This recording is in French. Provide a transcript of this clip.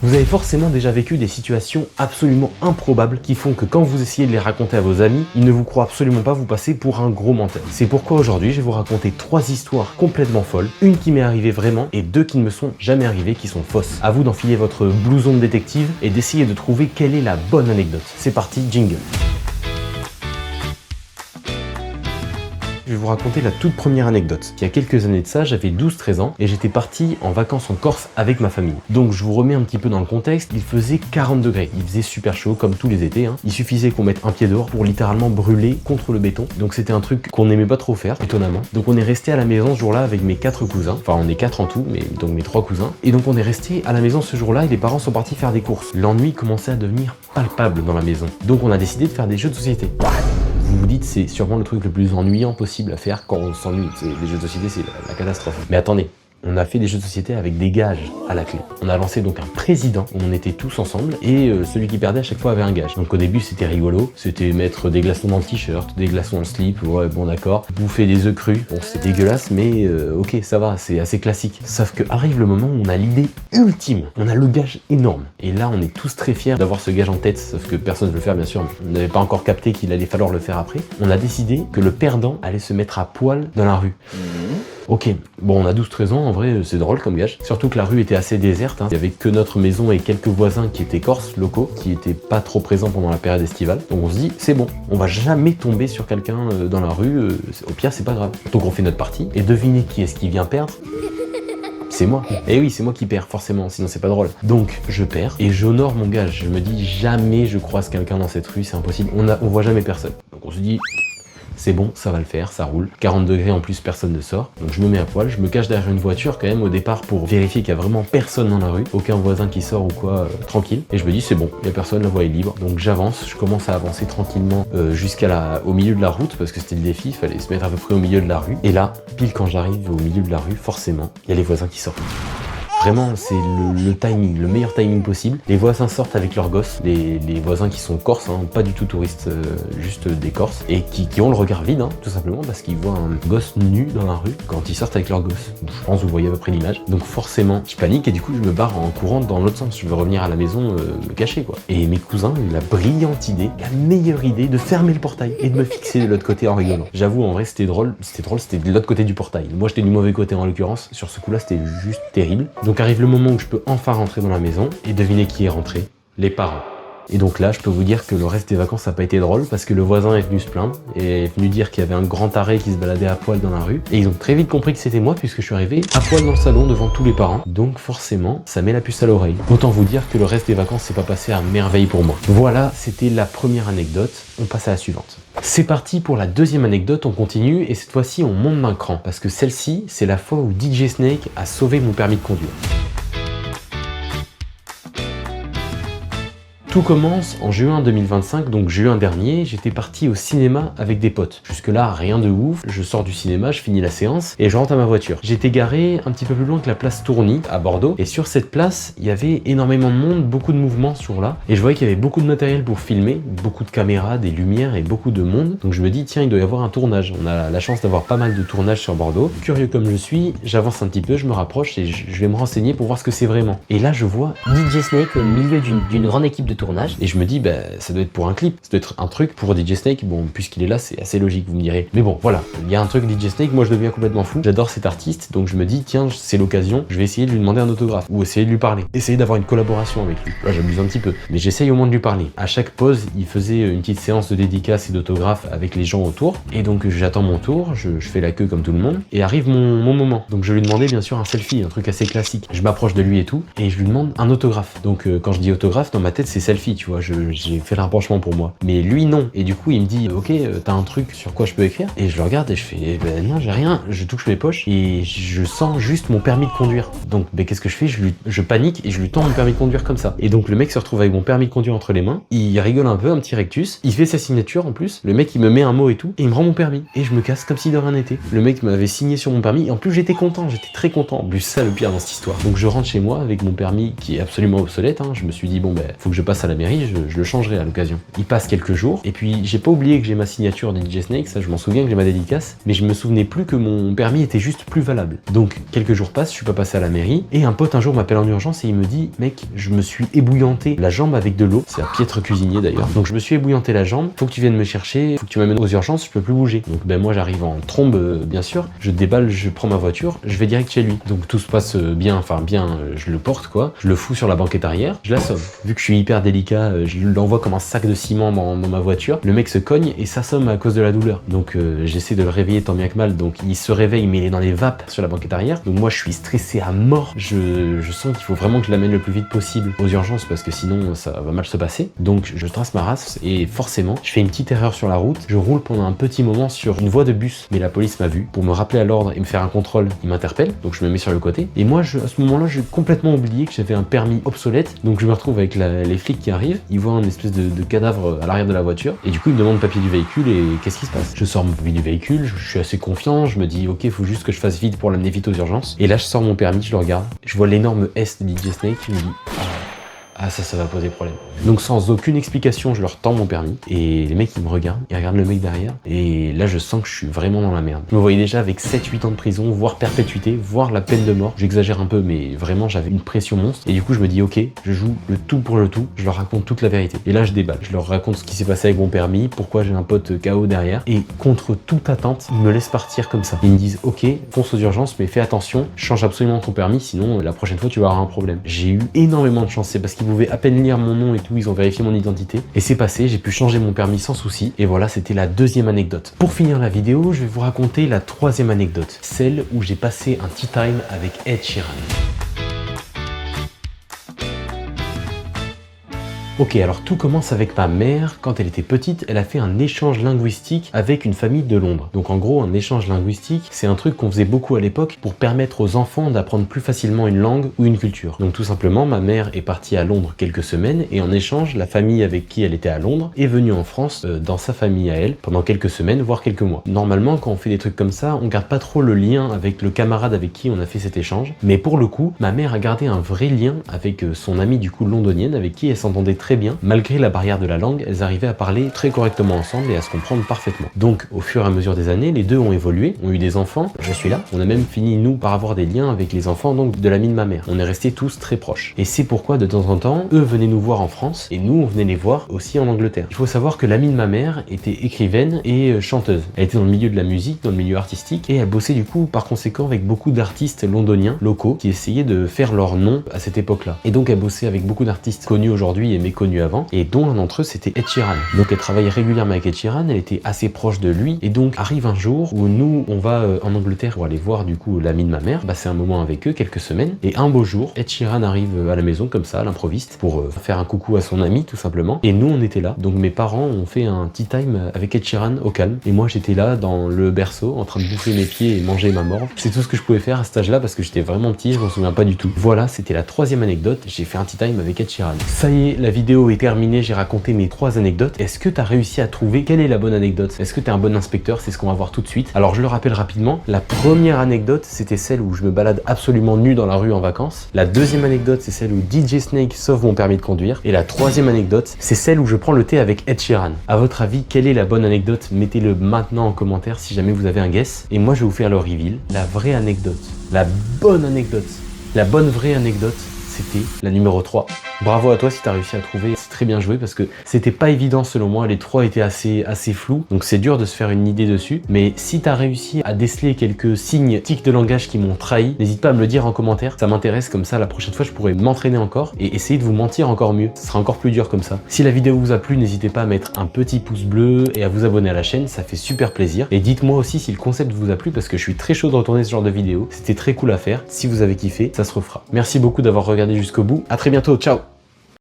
Vous avez forcément déjà vécu des situations absolument improbables qui font que quand vous essayez de les raconter à vos amis, ils ne vous croient absolument pas, vous passez pour un gros menteur. C'est pourquoi aujourd'hui, je vais vous raconter 3 histoires complètement folles, une qui m'est arrivée vraiment et 2 qui ne me sont jamais arrivées, qui sont fausses. À vous d'enfiler votre blouson de détective et d'essayer de trouver quelle est la bonne anecdote. C'est parti, jingle. Je vais vous raconter la toute première anecdote. Il y a quelques années de ça, j'avais 12-13 ans et j'étais parti en vacances en Corse avec ma famille. Donc je vous remets un petit peu dans le contexte, il faisait 40 degrés, il faisait super chaud comme tous les étés. Il suffisait qu'on mette un pied dehors pour littéralement brûler contre le béton. Donc c'était un truc qu'on n'aimait pas trop faire, étonnamment. Donc on est resté à la maison ce jour-là avec mes 4 cousins, enfin on est 4 en tout, mais donc mes 3 cousins. Et donc on est resté à la maison ce jour-là et les parents sont partis faire des courses. L'ennui commençait à devenir palpable dans la maison. Donc on a décidé de faire des jeux de société. Vous vous dites, c'est sûrement le truc le plus ennuyant possible à faire quand on s'ennuie. Les jeux de société, c'est la catastrophe. Mais attendez, on a fait des jeux de société avec des gages à la clé. On a lancé donc un président où on était tous ensemble et celui qui perdait à chaque fois avait un gage. Donc au début c'était rigolo, c'était mettre des glaçons dans le t-shirt, des glaçons dans le slip, ouais bon d'accord, bouffer des œufs crus, bon c'est dégueulasse mais ok ça va, c'est assez classique. Sauf que arrive le moment où on a l'idée ultime, on a le gage énorme. Et là on est tous très fiers d'avoir ce gage en tête, sauf que personne ne veut le faire bien sûr, on n'avait pas encore capté qu'il allait falloir le faire après. On a décidé que le perdant allait se mettre à poil dans la rue. Ok, bon on a 12-13 ans, en vrai c'est drôle comme gage. Surtout que la rue était assez déserte, il y avait que notre maison et quelques voisins qui étaient corses, locaux, qui étaient pas trop présents pendant la période estivale. Donc on se dit, c'est bon, on va jamais tomber sur quelqu'un dans la rue, au pire c'est pas grave. Donc on fait notre partie, et devinez qui est-ce qui vient perdre? C'est moi. Et oui, c'est moi qui perds, forcément, sinon c'est pas drôle. Donc, je perds et j'honore mon gage. Je me dis, jamais je croise quelqu'un dans cette rue, c'est impossible. On voit jamais personne. Donc on se dit, c'est bon, ça va le faire, ça roule. 40 degrés en plus, personne ne sort. Donc je me mets à poil, je me cache derrière une voiture quand même au départ pour vérifier qu'il y a vraiment personne dans la rue, aucun voisin qui sort ou quoi, tranquille. Et je me dis c'est bon, il y a personne, la voie est libre. Donc j'avance, je commence à avancer tranquillement au milieu de la route parce que c'était le défi, il fallait se mettre à peu près au milieu de la rue. Et là, pile quand j'arrive au milieu de la rue, forcément, il y a les voisins qui sortent. Vraiment, c'est le timing, le meilleur timing possible. Les voisins sortent avec leurs gosses, les voisins qui sont corses, pas du tout touristes, juste des corses, et qui ont le regard vide, tout simplement, parce qu'ils voient un gosse nu dans la rue quand ils sortent avec leurs gosses. Je pense que vous voyez à peu près l'image. Donc forcément, je panique et du coup, je me barre en courant dans l'autre sens. Je veux revenir à la maison, me cacher, quoi. Et mes cousins ont eu la brillante idée, la meilleure idée, de fermer le portail et de me fixer de l'autre côté en rigolant. J'avoue, en vrai, c'était drôle, c'était de l'autre côté du portail. Moi, j'étais du mauvais côté en l'occurrence. Sur ce coup-là, c'était juste terrible. Donc arrive le moment où je peux enfin rentrer dans la maison et devinez qui est rentré? Les parents. Et donc là, je peux vous dire que le reste des vacances n'a pas été drôle parce que le voisin est venu se plaindre et est venu dire qu'il y avait un grand taré qui se baladait à poil dans la rue. Et ils ont très vite compris que c'était moi puisque je suis arrivé à poil dans le salon devant tous les parents. Donc forcément, ça met la puce à l'oreille. Autant vous dire que le reste des vacances s'est pas passé à merveille pour moi. Voilà, c'était la première anecdote. On passe à la suivante. C'est parti pour la deuxième anecdote, on continue et cette fois-ci on monte d'un cran parce que celle-ci, c'est la fois où DJ Snake a sauvé mon permis de conduire. Tout commence en juin 2025, donc juin dernier, j'étais parti au cinéma avec des potes. Jusque là, rien de ouf, je sors du cinéma, je finis la séance et je rentre à ma voiture. J'étais garé un petit peu plus loin que la place Tourny, à Bordeaux, et sur cette place, il y avait énormément de monde, beaucoup de mouvements ce jour-là, et je voyais qu'il y avait beaucoup de matériel pour filmer, beaucoup de caméras, des lumières et beaucoup de monde. Donc je me dis, tiens, il doit y avoir un tournage. On a la chance d'avoir pas mal de tournages sur Bordeaux. Curieux comme je suis, j'avance un petit peu, je me rapproche et je vais me renseigner pour voir ce que c'est vraiment. Et là, je vois DJ Snake au milieu d'une grande équipe de tournage et je me dis ça doit être pour un clip, ça doit être un truc pour DJ Snake. Bon, puisqu'il est là, c'est assez logique, vous me direz, mais bon voilà, il y a un truc DJ Snake, moi je deviens complètement fou, j'adore cet artiste, donc je me dis tiens, c'est l'occasion, je vais essayer de lui demander un autographe ou essayer de lui parler, essayer d'avoir une collaboration avec lui. Là j'abuse un petit peu, mais j'essaye au moins de lui parler. À chaque pause, il faisait une petite séance de dédicace et d'autographe avec les gens autour, et donc j'attends mon tour, je fais la queue comme tout le monde, et arrive mon moment. Donc je lui demandais bien sûr un selfie, un truc assez classique. Je m'approche de lui et tout, et je lui demande un autographe. Donc quand je dis autographe, dans ma tête c'est selfie, tu vois, j'ai fait le rapprochement pour moi. Mais lui non, et du coup il me dit ok, t'as un truc sur quoi je peux écrire? Et je le regarde et je fais non, j'ai rien. Je touche mes poches et je sens juste mon permis de conduire. Donc qu'est-ce que je fais? Je panique et je lui tends mon permis de conduire comme ça. Et donc le mec se retrouve avec mon permis de conduire entre les mains, il rigole un peu, un petit rectus, il fait sa signature en plus, le mec il me met un mot et tout, et il me rend mon permis. Et je me casse comme si de rien n'était. Le mec m'avait signé sur mon permis et en plus j'étais content, j'étais très content. En plus ça le pire dans cette histoire. Donc je rentre chez moi avec mon permis qui est absolument obsolète, je me suis dit bon faut que je passe passe à la mairie, je le changerai à l'occasion. Il passe quelques jours, et puis j'ai pas oublié que j'ai ma signature DJ Snake, ça je m'en souviens que j'ai ma dédicace, mais je me souvenais plus que mon permis était juste plus valable. Donc quelques jours passent, je suis pas passé à la mairie, et un pote un jour m'appelle en urgence et il me dit « Mec, je me suis ébouillanté la jambe avec de l'eau », c'est un piètre cuisinier d'ailleurs, donc je me suis ébouillanté la jambe, faut que tu viennes me chercher, faut que tu m'amènes aux urgences, je peux plus bouger. Donc ben moi j'arrive en trombe bien sûr, je déballe, je prends ma voiture, je vais direct chez lui. Donc tout se passe bien, enfin bien, je le porte quoi, je le fous sur la banquette arrière, je l'assomme. Vu que je suis hyper délicat, je l'envoie comme un sac de ciment dans ma voiture, le mec se cogne et s'assomme à cause de la douleur. Donc j'essaie de le réveiller tant bien que mal, donc il se réveille mais il est dans les vapes sur la banquette arrière. Donc moi je suis stressé à mort, je sens qu'il faut vraiment que je l'amène le plus vite possible aux urgences parce que sinon ça va mal se passer. Donc je trace ma race et forcément je fais une petite erreur sur la route, je roule pendant un petit moment sur une voie de bus, mais la police m'a vu. Pour me rappeler à l'ordre et me faire un contrôle, il m'interpelle, donc je me mets sur le côté. Et moi à ce moment-là j'ai complètement oublié que j'avais un permis obsolète, donc je me retrouve avec les flics qui arrivent, ils voient un espèce de cadavre à l'arrière de la voiture et du coup ils me demandent le papier du véhicule et qu'est-ce qui se passe. Je sors mon papier du véhicule, je suis assez confiant, je me dis ok, faut juste que je fasse vite pour l'amener vite aux urgences. Et là je sors mon permis, je le regarde, je vois l'énorme S de DJ Snake, je me dis ah ça va poser problème. Donc sans aucune explication, je leur tends mon permis et les mecs ils me regardent, ils regardent le mec derrière et là je sens que je suis vraiment dans la merde. Je me voyais déjà avec 7-8 ans de prison, voire perpétuité, voire la peine de mort. J'exagère un peu mais vraiment j'avais une pression monstre et du coup je me dis ok, je joue le tout pour le tout, je leur raconte toute la vérité. Et là je déballe, je leur raconte ce qui s'est passé avec mon permis, pourquoi j'ai un pote KO derrière et contre toute attente, ils me laissent partir comme ça. Ils me disent ok, fonce aux urgences mais fais attention, change absolument ton permis sinon la prochaine fois tu vas avoir un problème. J'ai eu énormément de chance, c'est parce qu'ils pouvaient à peine lire mon nom et tout, ils ont vérifié mon identité et c'est passé, j'ai pu changer mon permis sans souci et voilà, c'était la deuxième anecdote. Pour finir la vidéo, je vais vous raconter la troisième anecdote, celle où j'ai passé un tea time avec Ed Sheeran. Ok, alors tout commence avec ma mère. Quand elle était petite, elle a fait un échange linguistique avec une famille de Londres. Donc en gros, un échange linguistique, c'est un truc qu'on faisait beaucoup à l'époque pour permettre aux enfants d'apprendre plus facilement une langue ou une culture. Donc tout simplement, ma mère est partie à Londres quelques semaines et en échange, la famille avec qui elle était à Londres est venue en France dans sa famille à elle pendant quelques semaines, voire quelques mois. Normalement, quand on fait des trucs comme ça, on garde pas trop le lien avec le camarade avec qui on a fait cet échange. Mais pour le coup, ma mère a gardé un vrai lien avec son amie du coup londonienne avec qui elle s'entendait très bien. Malgré la barrière de la langue, elles arrivaient à parler très correctement ensemble et à se comprendre parfaitement. Donc au fur et à mesure des années, les deux ont évolué, ont eu des enfants, je suis là. On a même fini nous par avoir des liens avec les enfants donc de l'ami de ma mère. On est restés tous très proches. Et c'est pourquoi de temps en temps, eux venaient nous voir en France et nous on venait les voir aussi en Angleterre. Il faut savoir que l'amie de ma mère était écrivaine et chanteuse. Elle était dans le milieu de la musique, dans le milieu artistique et elle bossait du coup par conséquent avec beaucoup d'artistes londoniens locaux qui essayaient de faire leur nom à cette époque-là. Et donc elle bossait avec beaucoup d'artistes connus aujourd'hui et méconnus avant, et dont un d'entre eux c'était Ed Sheeran. Donc elle travaillait régulièrement avec Ed Sheeran, elle était assez proche de lui, et donc arrive un jour où nous on va en Angleterre pour aller voir du coup l'ami de ma mère, passer un moment avec eux, quelques semaines, et un beau jour, Ed Sheeran arrive à la maison comme ça, à l'improviste, pour faire un coucou à son ami tout simplement, et nous on était là, donc mes parents ont fait un tea time avec Ed Sheeran au calme, et moi j'étais là dans le berceau en train de bouffer mes pieds et manger ma morve. C'est tout ce que je pouvais faire à cet âge-là parce que j'étais vraiment petit, je m'en souviens pas du tout. Voilà, c'était la troisième anecdote, j'ai fait un tea time avec Ed Sheeran. Ça y est, la vidéo est terminée, j'ai raconté mes 3 anecdotes. Est-ce que tu as réussi à trouver quelle est la bonne anecdote? Est-ce que tu es un bon inspecteur? C'est ce qu'on va voir tout de suite. Alors je le rappelle rapidement, la première anecdote c'était celle où je me balade absolument nu dans la rue en vacances. La deuxième anecdote c'est celle où DJ Snake sauve mon permis de conduire. Et la troisième anecdote c'est celle où je prends le thé avec Ed Sheeran. À votre avis, quelle est la bonne anecdote? Mettez-le maintenant en commentaire si jamais vous avez un guess. Et moi je vais vous faire le reveal. La vraie anecdote, la bonne anecdote, la bonne vraie anecdote, c'était la numéro 3. Bravo à toi si tu as réussi à trouver, c'est très bien joué parce que c'était pas évident selon moi, les 3 étaient assez flous, donc c'est dur de se faire une idée dessus, mais si tu as réussi à déceler quelques signes tics de langage qui m'ont trahi, n'hésite pas à me le dire en commentaire, ça m'intéresse, comme ça la prochaine fois je pourrais m'entraîner encore et essayer de vous mentir encore mieux, ce sera encore plus dur comme ça. Si la vidéo vous a plu, n'hésitez pas à mettre un petit pouce bleu et à vous abonner à la chaîne, ça fait super plaisir, et dites-moi aussi si le concept vous a plu parce que je suis très chaud de retourner ce genre de vidéo, c'était très cool à faire, si vous avez kiffé, ça se refera. Merci beaucoup d'avoir regardé jusqu'au bout, à très bientôt, ciao.